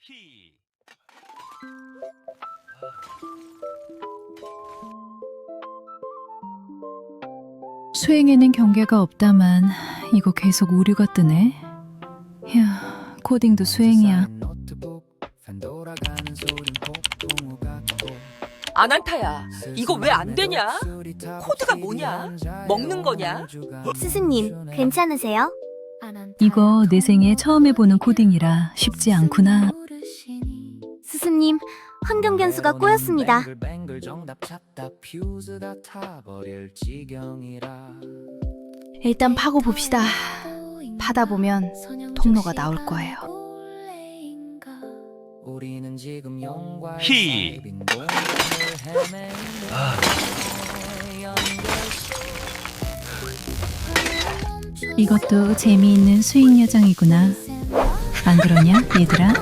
히. 수행에는 경계가 없다만 이거 계속 오류가 뜨네. 휴, 코딩도 수행이야. 아난타야, 이거 왜 안 되냐? 코드가 뭐냐? 먹는 거냐? 스승님, 괜찮으세요? 이거 내 생에 처음 해보는 코딩이라 쉽지 않구나. 스승님, 환경 변수가 꼬였습니다. 일단 파고 봅시다. 파다 보면 통로가 나올 거예요. 히. 이것도 재미있는 수익 여정이구나. 안 그러냐, 얘들아?